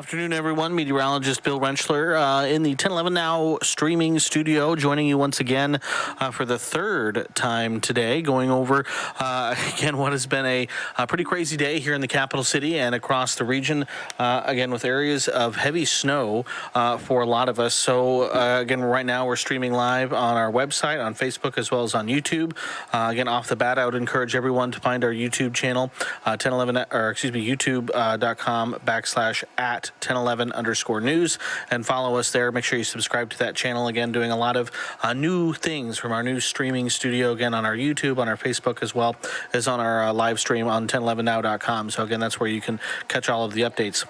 afternoon, everyone. Meteorologist Bill Rentschler in the 1011 Now streaming studio, joining you once again for the third time today, going over again what has been a pretty crazy day here in the capital city and across the region, again with areas of heavy snow for a lot of us. So again, right now we're streaming live on our website, on Facebook, as well as on YouTube. Again, off the bat, I would encourage everyone to find our YouTube channel, 1011, or excuse me, youtube.com/@1011_news, and follow us there. Make sure you subscribe to that channel. Again, doing a lot of new things from our new streaming studio, again, on our YouTube, on our Facebook, as well as on our live stream on 1011now.com. So again, that's where you can catch all of the updates.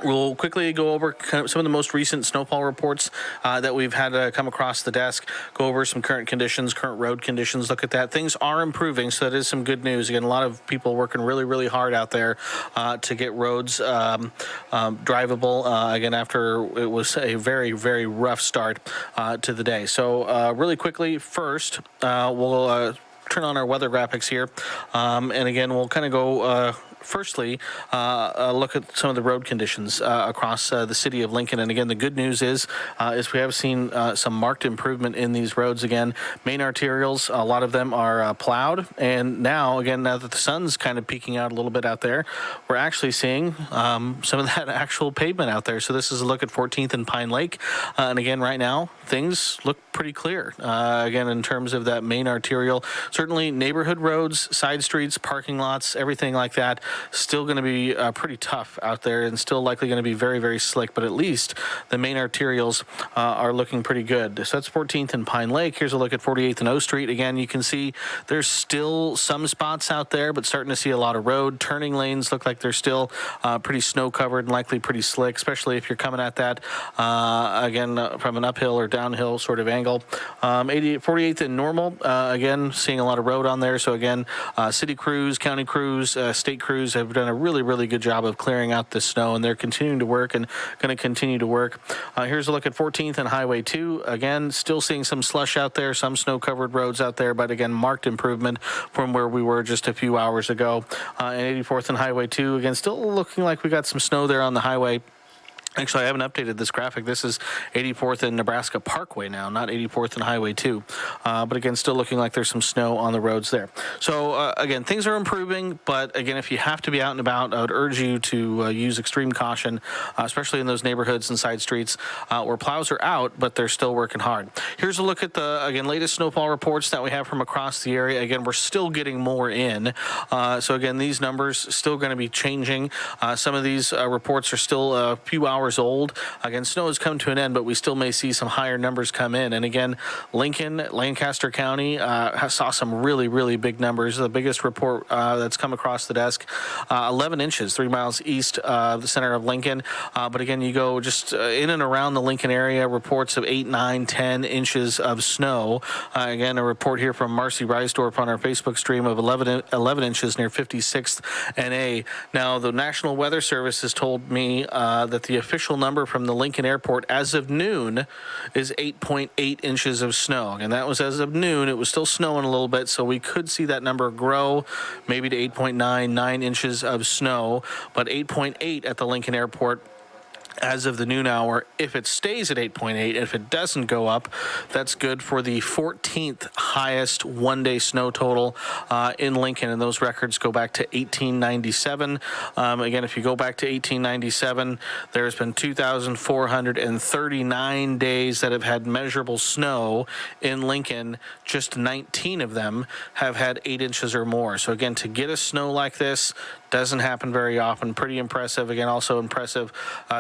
We'll quickly go over kind of some of the most recent snowfall reports that we've had come across the desk, go over some current conditions, current road conditions, look at that. Things are improving, so that is some good news. Again, a lot of people working really, really hard out there to get roads drivable, again, after it was a very, very rough start to the day. So really quickly, first, we'll turn on our weather graphics here, and again, we'll kind of go firstly, look at some of the road conditions across the city of Lincoln. And again, the good news is we have seen some marked improvement in these roads. Again, main arterials, a lot of them are plowed. And now, again, now that the sun's kind of peeking out a little bit out there, we're actually seeing some of that actual pavement out there. So this is a look at 14th and Pine Lake. And again, right now, things look pretty clear. Again, in terms of that main arterial, certainly neighborhood roads, side streets, parking lots, everything like that, still going to be pretty tough out there and still likely going to be very, very slick, but at least the main arterials are looking pretty good. So that's 14th and Pine Lake. Here's a look at 48th and O Street. Again, you can see there's still some spots out there, but starting to see a lot of road. Turning lanes look like they're still pretty snow covered and likely pretty slick, especially if you're coming at that, again, from an uphill or downhill sort of angle. 48th and Normal, again, seeing a lot of road on there. So again, city crews, county crews, state crews have done a really, really good job of clearing out the snow, and they're continuing to work and going to continue to work. Here's a look at 14th and Highway 2. Again, still seeing some slush out there, some snow-covered roads out there, but again, marked improvement from where we were just a few hours ago. And 84th and Highway 2, again, still looking like we got some snow there on the highway. Actually, I haven't updated this graphic. This is 84th and Nebraska Parkway now, not 84th and Highway 2. But again, still looking like there's some snow on the roads there. So again, things are improving, but again, if you have to be out and about, I would urge you to use extreme caution, especially in those neighborhoods and side streets where plows are out, but they're still working hard. Here's a look at the, again, latest snowfall reports that we have from across the area. Again, we're still getting more in. So again, these numbers still going to be changing. Some of these reports are still a few hours old. Again, snow has come to an end, but we still may see some higher numbers come in. And again, Lincoln, Lancaster County saw some really, really big numbers. The biggest report that's come across the desk, 11 inches, 3 miles east of the center of Lincoln. But again, you go just in and around the Lincoln area, reports of 8, 9, 10 inches of snow. Again, a report here from Marcy Reisdorf on our Facebook stream of 11 inches near 56th NA. Now, the National Weather Service has told me that the official number from the Lincoln Airport as of noon is 8.8 inches of snow. And that was as of noon. It was still snowing a little bit, so we could see that number grow maybe to 8.9, 9 inches of snow. But 8.8 at the Lincoln Airport as of the noon hour. If it stays at 8.8, if it doesn't go up, that's good for the 14th highest one-day snow total in Lincoln, and those records go back to 1897. Again, if you go back to 1897, there's been 2,439 days that have had measurable snow in Lincoln. Just 19 of them have had 8 inches or more. So again, to get a snow like this doesn't happen very often. Pretty impressive. Again, also impressive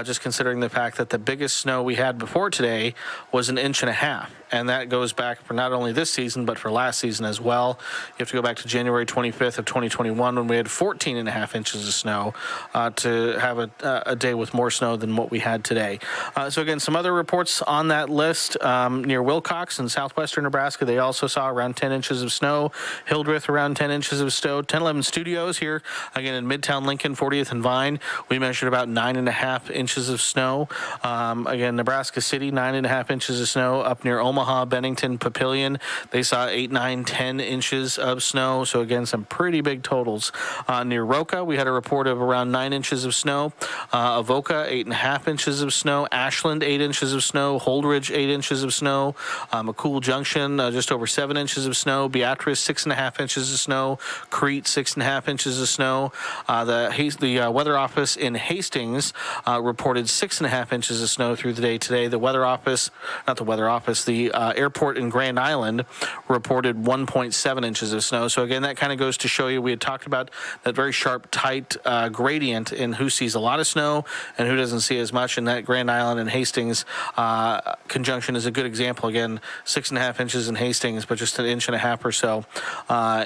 just considering the fact that the biggest snow we had before today was 1.5 inches. And that goes back for not only this season, but for last season as well. You have to go back to January 25th of 2021 when we had 14.5 inches of snow to have a day with more snow than what we had today. So again, some other reports on that list. Near Wilcox in southwestern Nebraska, they also saw around 10 inches of snow. Hildreth around 10 inches of snow. 1011 Studios here, again, in Midtown Lincoln, 40th and Vine, we measured about 9.5 inches of snow. Again, Nebraska City, 9.5 inches of snow. Up near Omaha, Bennington, Papillion, they saw 8, 9, 10 inches of snow. So again, some pretty big totals. Near Roca, we had a report of around 9 inches of snow. Avoca, 8.5 inches of snow. Ashland, 8 inches of snow. Holdridge, 8 inches of snow. McCool Junction, just over 7 inches of snow. Beatrice, 6.5 inches of snow. Crete, 6.5 inches of snow. The weather office in Hastings reported 6.5 inches of snow through the day today. The airport in Grand Island reported 1.7 inches of snow. So again, that kind of goes to show you, we had talked about that very sharp, tight gradient in who sees a lot of snow and who doesn't see as much. And that Grand Island and Hastings conjunction is a good example. Again, 6.5 inches in Hastings, but just 1.5 inches or so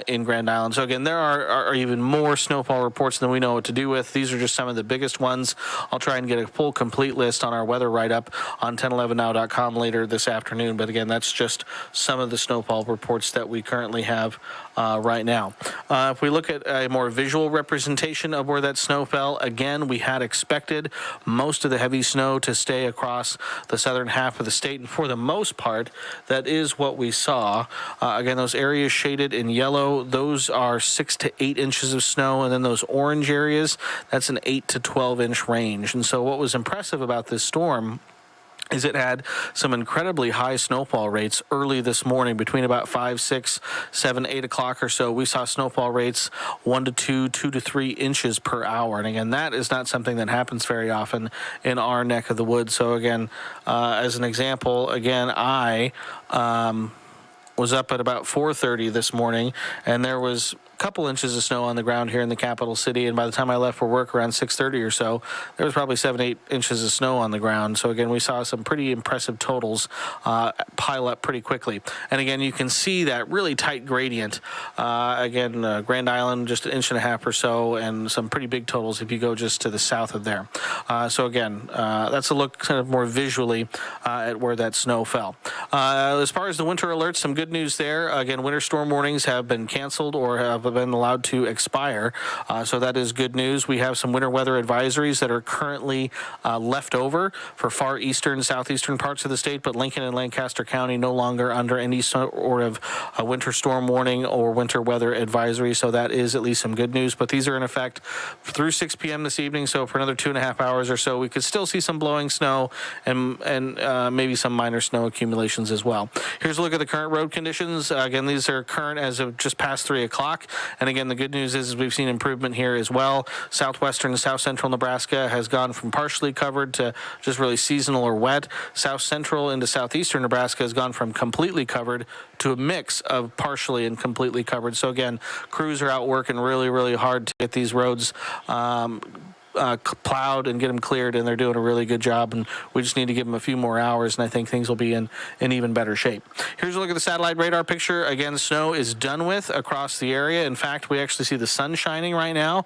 in Grand Island. So again, there are even more snowfall reports than we know what to do with. These are just some of the biggest ones. I'll try and get a full complete list on our weather write-up on 1011now.com later this afternoon. But again, that's just some of the snowfall reports that we currently have right now. If we look at a more visual representation of where that snow fell, again, we had expected most of the heavy snow to stay across the southern half of the state. And for the most part, that is what we saw. Again, those areas shaded in yellow, those are 6 to 8 inches of snow. And then those orange areas, that's an 8 to 12 inch range. And so what was impressive about this storm is it had some incredibly high snowfall rates early this morning between about 5, 6, 7, 8 o'clock or so. We saw snowfall rates 1 to 2, 2 to 3 inches per hour. And again, that is not something that happens very often in our neck of the woods. So again, as an example, again, I was up at about 4:30 this morning, and there was a couple inches of snow on the ground here in the capital city. And by the time I left for work around 6:30 or so, there was probably 7, 8 inches of snow on the ground. So again, we saw some pretty impressive totals pile up pretty quickly. And again, you can see that really tight gradient. Grand Island, just 1.5 inches or so, and some pretty big totals if you go just to the south of there. So again, that's a look kind of more visually at where that snow fell. As far as the winter alerts, some good news there. Again, winter storm warnings have been canceled or have been allowed to expire. So that is good news. We have some winter weather advisories that are currently left over for far eastern, southeastern parts of the state, but Lincoln and Lancaster County no longer under any sort of winter storm warning or winter weather advisory. So that is at least some good news. But these are in effect through 6 p.m. this evening. So for another 2.5 hours or so, we could still see some blowing snow and maybe some minor snow accumulations as well. Here's a look at the current road conditions. Again, these are current as of just past 3 o'clock. And again, the good news is we've seen improvement here as well. Southwestern and south central Nebraska has gone from partially covered to just really seasonal or wet. South central into southeastern Nebraska has gone from completely covered to a mix of partially and completely covered. So again, crews are out working really, really hard to get these roads plowed and get them cleared, and they're doing a really good job, and we just need to give them a few more hours, and I think things will be in even better shape. Here's a look at the satellite radar picture. Again, snow is done with across the area. In fact, we actually see the sun shining right now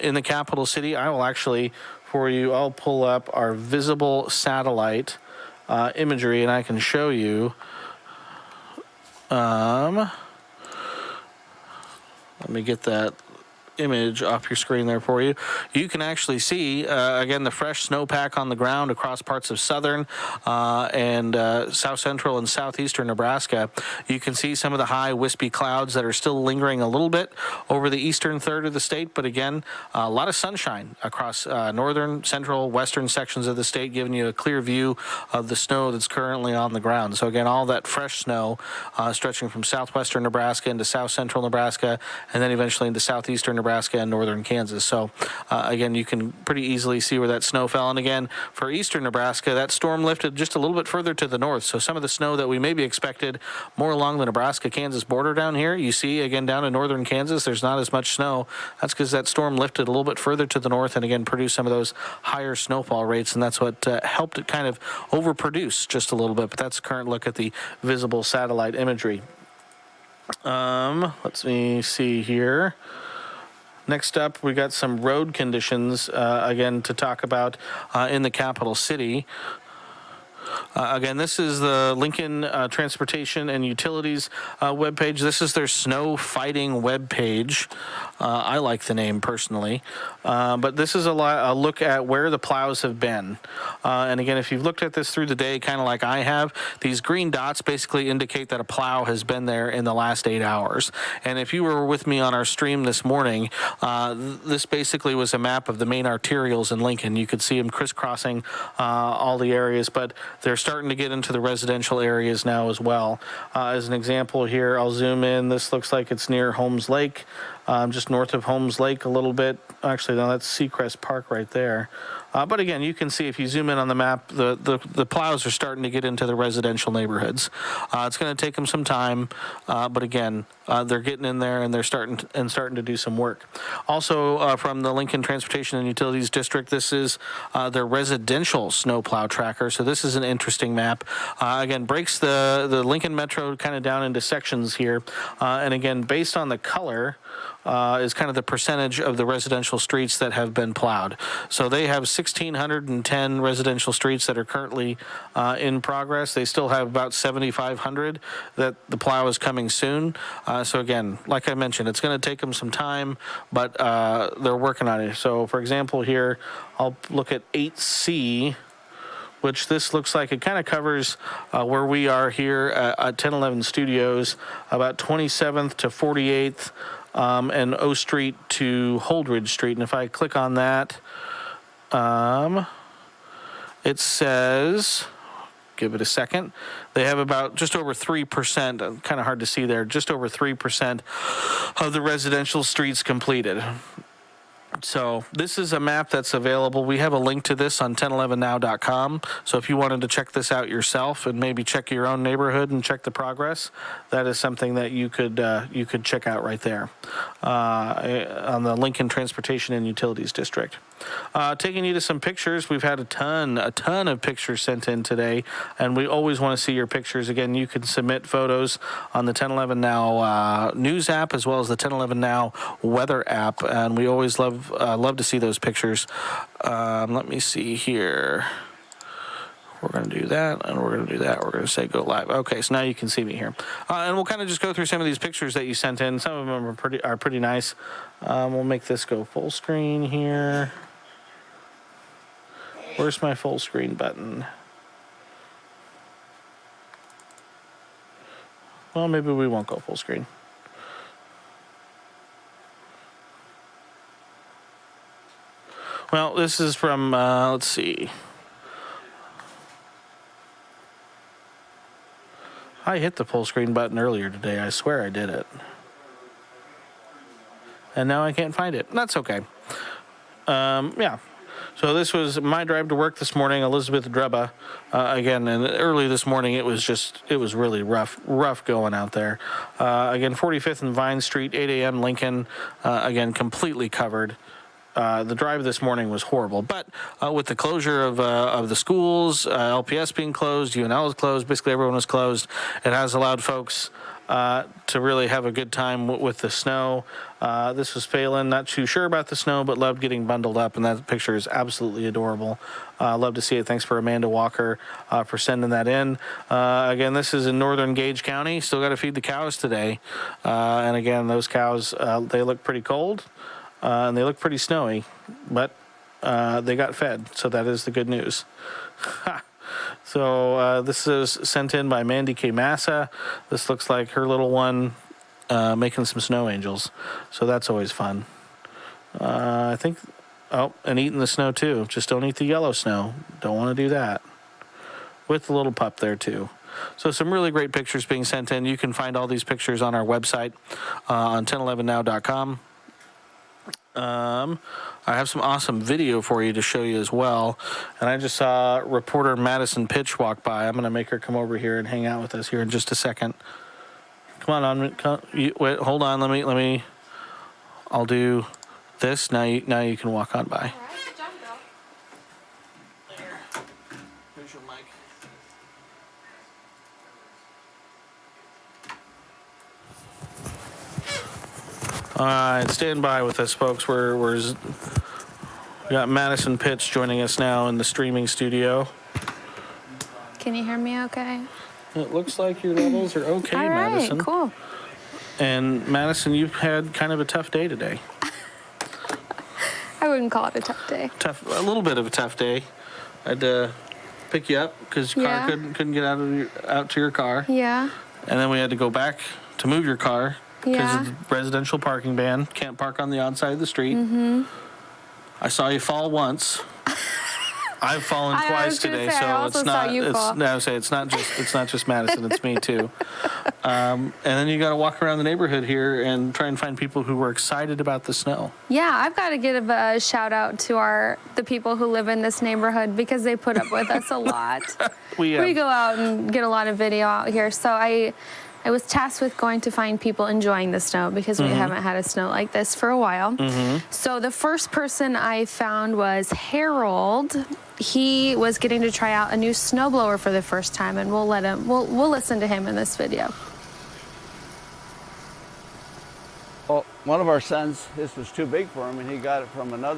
in the capital city. I will actually, for you, I'll pull up our visible satellite imagery, and I can show you. Let me get that image off your screen there for you. You can actually see, again, the fresh snowpack on the ground across parts of southern and south central and southeastern Nebraska. You can see some of the high wispy clouds that are still lingering a little bit over the eastern third of the state, but again, a lot of sunshine across northern, central, western sections of the state, giving you a clear view of the snow that's currently on the ground. So again, all that fresh snow stretching from southwestern Nebraska into south central Nebraska, and then eventually into southeastern Nebraska and northern Kansas. So again, you can pretty easily see where that snow fell. And again, for eastern Nebraska, that storm lifted just a little bit further to the north. So some of the snow that we maybe expected more along the Nebraska-Kansas border down here, you see again down in northern Kansas, there's not as much snow. That's because that storm lifted a little bit further to the north and again produced some of those higher snowfall rates, and that's what helped it kind of overproduce just a little bit. But that's a current look at the visible satellite imagery. Let's me see here. Next up, we got some road conditions, again, to talk about in the capital city. Again, this is the Lincoln Transportation and Utilities webpage. This is their snow fighting webpage. I like the name personally, but this is a look at where the plows have been. And again, if you've looked at this through the day, kind of like I have, these green dots basically indicate that a plow has been there in the last 8 hours. And if you were with me on our stream this morning, this basically was a map of the main arterials in Lincoln. You could see them crisscrossing all the areas, but they're starting to get into the residential areas now as well. As an example here, I'll zoom in. This looks like it's near Holmes Lake, just north of Holmes Lake a little bit. Actually, no, that's Seacrest Park right there. But again, you can see if you zoom in on the map, the plows are starting to get into the residential neighborhoods. It's going to take them some time, but again, they're getting in there and they're starting to do some work. Also, from the Lincoln Transportation and Utilities District, this is their residential snowplow tracker. So this is an interesting map. Again, breaks the Lincoln Metro kind of down into sections here, and again, based on the color. Is kind of the percentage of the residential streets that have been plowed. So they have 1,610 residential streets that are currently in progress. They still have about 7,500 that the plow is coming soon. So again, like I mentioned, it's going to take them some time, but they're working on it. So for example here, I'll look at 8C, which this looks like it kind of covers where we are here at 1011 Studios, about 27th to 48th, and O Street to Holdridge Street. And if I click on that, it says, give it a second, they have about just over 3%, kind of hard to see there, just over 3% of the residential streets completed. So this is a map that's available. We have a link to this on 1011now.com. So if you wanted to check this out yourself and maybe check your own neighborhood and check the progress, that is something that you could check out right there on the Lincoln Transportation and Utilities District. Taking you to some pictures, we've had a ton of pictures sent in today, and we always want to see your pictures. Again, you can submit photos on the 1011 Now news app as well as the 1011 Now weather app, and we always love to see those pictures. Let me see here. We're going to do that, and we're going to do that. We're going to say go live. Okay, so now you can see me here. And we'll kind of just go through some of these pictures that you sent in. Some of them are pretty nice. We'll make this go full screen here. Where's my full screen button? Well, maybe we won't go full screen. Well, this is from, let's see. I hit the full screen button earlier today. I swear I did it. And now I can't find it. That's okay. Yeah. So this was my drive to work this morning, Elizabeth Dreba. Again, and early this morning, it was really rough going out there. Again, 45th and Vine Street, 8 a.m. Lincoln, again, completely covered. The drive this morning was horrible, but with the closure of the schools, LPS being closed, UNL is closed, basically everyone was closed. It has allowed folks to really have a good time with the snow. This was Phelan, not too sure about the snow, but loved getting bundled up, and that picture is absolutely adorable. Love to see it. Thanks for Amanda Walker for sending that in. Again, this is in northern Gage County. Still got to feed the cows today. And again, those cows, they look pretty cold. And they look pretty snowy, but they got fed, so that is the good news. So this is sent in by Mandy K. Massa. This looks like her little one making some snow angels, so that's always fun. I think, and eating the snow too. Just don't eat the yellow snow. Don't want to do that. With the little pup there too. So some really great pictures being sent in. You can find all these pictures on our website on 1011now.com. I have some awesome video for you to show you as well. And I just saw reporter Madison Pitch walk by. I'm going to make her come over here and hang out with us here in just a second. Come on, wait, hold on. Let me. I'll do this. Now you can walk on by. All right, good job, girl. There. Here's your mic. All right, stand by with us, folks. We got Madison Pitts joining us now in the streaming studio. Can you hear me okay? It looks like your levels are okay, All right, Madison. cool. And Madison, you've had kind of a tough day today. I wouldn't call it a tough day. A little bit of a tough day. I had to pick you up because your car couldn't get out to your car. Yeah. And then we had to go back to move your car because of the residential parking ban. Can't park on the outside of the street. Mm-hmm. I saw you fall once. I've fallen twice today, so it's not. It's not just Madison. It's me too. And then you got to walk around the neighborhood here and try and find people who were excited about the snow. Yeah, I've got to give a shout out to the people who live in this neighborhood because they put up with us a lot. We go out and get a lot of video out here, so I was tasked with going to find people enjoying the snow because we haven't had a snow like this for a while. So the first person I found was Harold. He was getting to try out a new snowblower for the first time, and we'll listen to him in this video. Well, one of our sons, this was too big for him, and he got it from a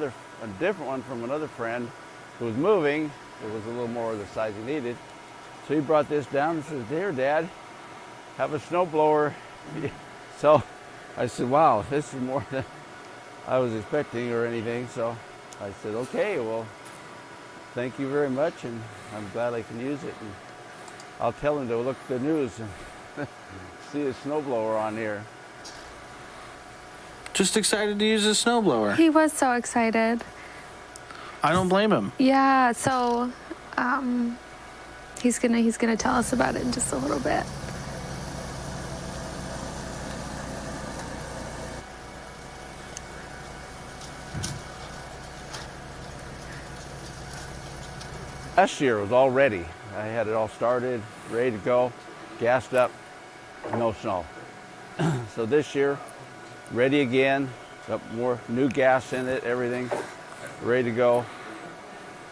different one from another friend who was moving. It was a little more of the size he needed. So he brought this down and says, "Here, Dad, have a snowblower." So I said, "Wow, this is more than I was expecting or anything." So I said, "Okay, well, thank you very much, and I'm glad I can use it." And I'll tell him to look at the news and see a snowblower on here. Just excited to use a snowblower. He was so excited. I don't blame him. Yeah, so he's gonna tell us about it in just a little bit. Last year was all ready. I had it all started, ready to go, gassed up, no snow. So this year, ready again, got more new gas in it, everything, ready to go.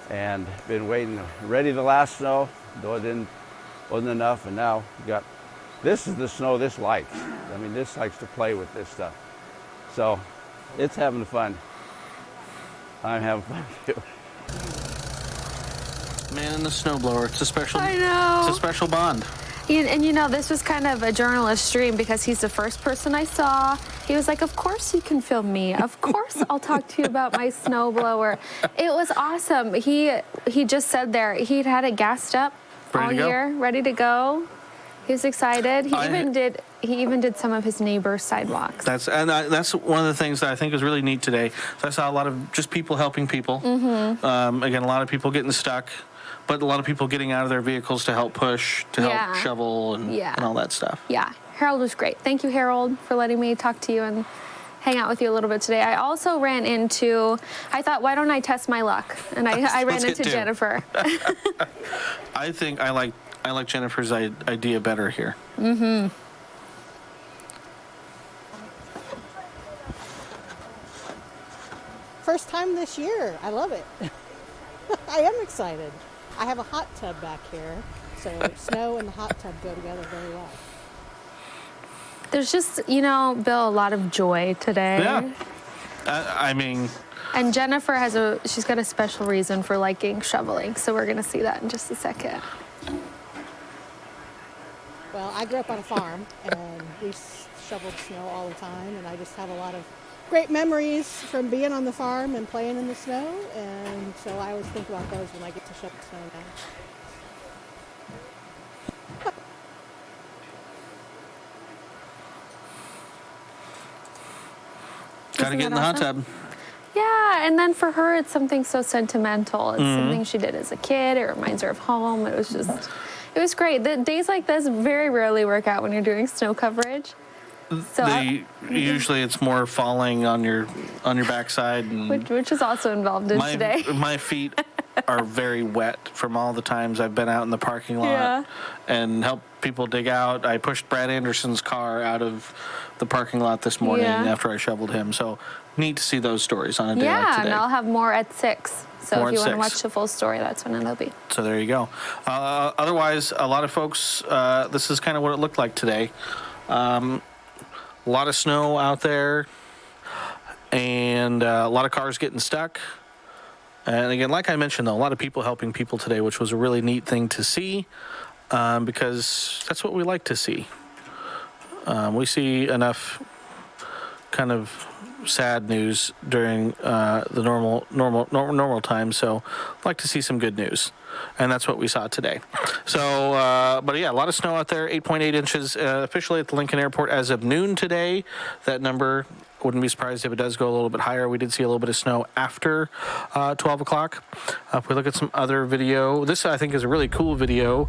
And been waiting, ready the last snow, though it wasn't enough, and now this is the snow this likes. I mean, this likes to play with this stuff. So it's having fun. I'm having fun too. Man in the snowblower. It's a special. I know. It's a special bond. And you know, this was kind of a journalist dream because he's the first person I saw. He was like, "Of course you can film me. Of course I'll talk to you about my snowblower." It was awesome. He just said there he'd had it gassed up all year, ready to go. He was excited. He even did some of his neighbors' sidewalks. That's one of the things that I think is really neat today. So I saw a lot of just people helping people. Again, a lot of people getting stuck, but a lot of people getting out of their vehicles to help push, to help shovel and all that stuff. Yeah, Harold was great. Thank you, Harold, for letting me talk to you and hang out with you a little bit today. I also I thought, why don't I test my luck? And I ran into Jennifer. I think I like Jennifer's idea better here. First time this year. I love it. I am excited. I have a hot tub back here, so snow and the hot tub go together very well. There's just, Bill, a lot of joy today. Yeah. I mean... And Jennifer she's got a special reason for liking shoveling, so we're going to see that in just a second. Well, I grew up on a farm, and we shoveled snow all the time, and I just have a lot of great memories from being on the farm and playing in the snow, and so I always think about those when I get to shovel snow now. Gotta get in the hot tub. Yeah, and then for her, it's something so sentimental. It's something she did as a kid. It reminds her of home. It was great. The days like this very rarely work out when you're doing snow coverage. So usually it's more falling on your backside, and which is also involved in today. My feet are very wet from all the times I've been out in the parking lot and helped people dig out. I pushed Brad Anderson's car out of the parking lot this morning after I shoveled him. So neat to see those stories on a day like today. And I'll have more at 6. So if you want to watch the full story, that's when it'll be. So there you go. Otherwise, a lot of folks, this is kind of what it looked like today. A lot of snow out there, and a lot of cars getting stuck. And again, like I mentioned, though, a lot of people helping people today, which was a really neat thing to see, because that's what we like to see. We see enough kind of sad news during the normal time, so I'd like to see some good news, and that's what we saw today. So, but yeah, a lot of snow out there, 8.8 inches officially at the Lincoln Airport as of noon today. That number, wouldn't be surprised if it does go a little bit higher. We did see a little bit of snow after 12 o'clock. If we look at some other video, this I think is a really cool video.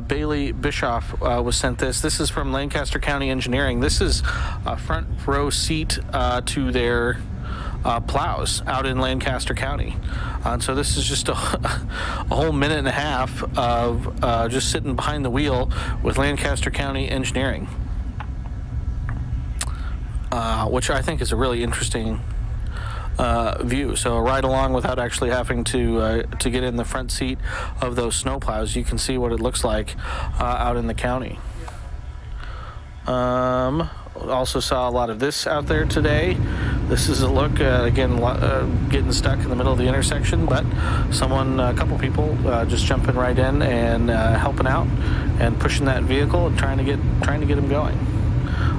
Bailey Bischoff was sent this. This is from Lancaster County Engineering. This is a front row seat to their plows out in Lancaster County. And so this is just a whole minute and a half of just sitting behind the wheel with Lancaster County Engineering. Which I think is a really interesting view. So a ride along without actually having to get in the front seat of those snowplows. You can see what it looks like out in the county. Also saw a lot of this out there today. This is a look, again, getting stuck in the middle of the intersection, but a couple people just jumping right in and helping out and pushing that vehicle and trying to get them going.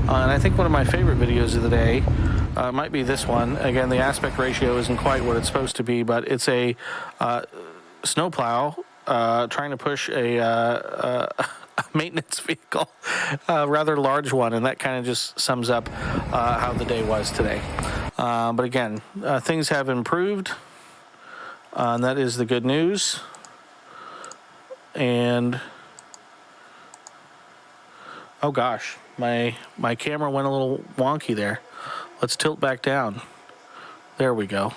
And I think one of my favorite videos of the day might be this one. Again, the aspect ratio isn't quite what it's supposed to be, but it's a snowplow trying to push a maintenance vehicle, a rather large one, and that kind of just sums up how the day was today. But again, things have improved, and that is the good news. And oh gosh, my camera went a little wonky there. Let's tilt back down. There we go.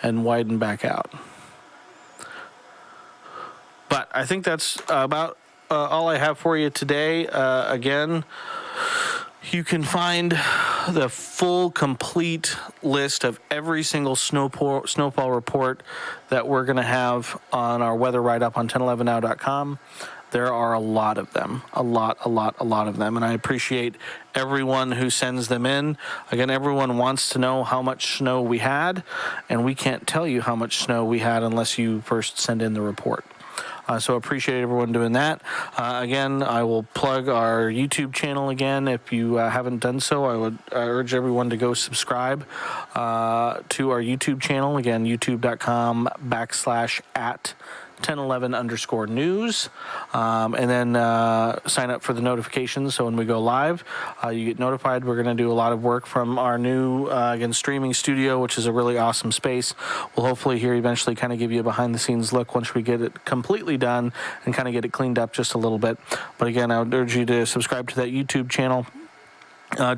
And widen back out. But I think that's about all I have for you today. Again, you can find the full, complete list of every single snowfall report that we're going to have on our weather write-up on 1011now.com. There are a lot of them, a lot of them, and I appreciate everyone who sends them in. Again, everyone wants to know how much snow we had, and we can't tell you how much snow we had unless you first send in the report. So appreciate everyone doing that. Again, I will plug our YouTube channel again. If you haven't done so, I would urge everyone to go subscribe to our YouTube channel. Again, youtube.com/@1011_news, and then sign up for the notifications so when we go live you get notified. We're going to do a lot of work from our new again streaming studio, which is a really awesome space. We'll hopefully here eventually kind of give you a behind the scenes look once we get it completely done and kind of get it cleaned up just a little bit. But again, I would urge you to subscribe to that YouTube channel.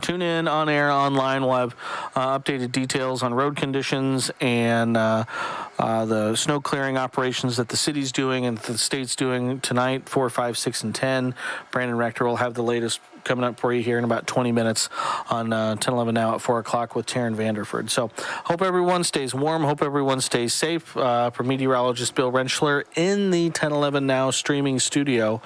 Tune in on air, online. We'll have updated details on road conditions and the snow clearing operations that the city's doing and the state's doing tonight, 4, 5, 6, and 10. Brandon Rector will have the latest coming up for you here in about 20 minutes on 1011 Now at 4 o'clock with Taryn Vanderford. So hope everyone stays warm. Hope everyone stays safe. For meteorologist Bill Rentschler in the 1011 Now streaming studio.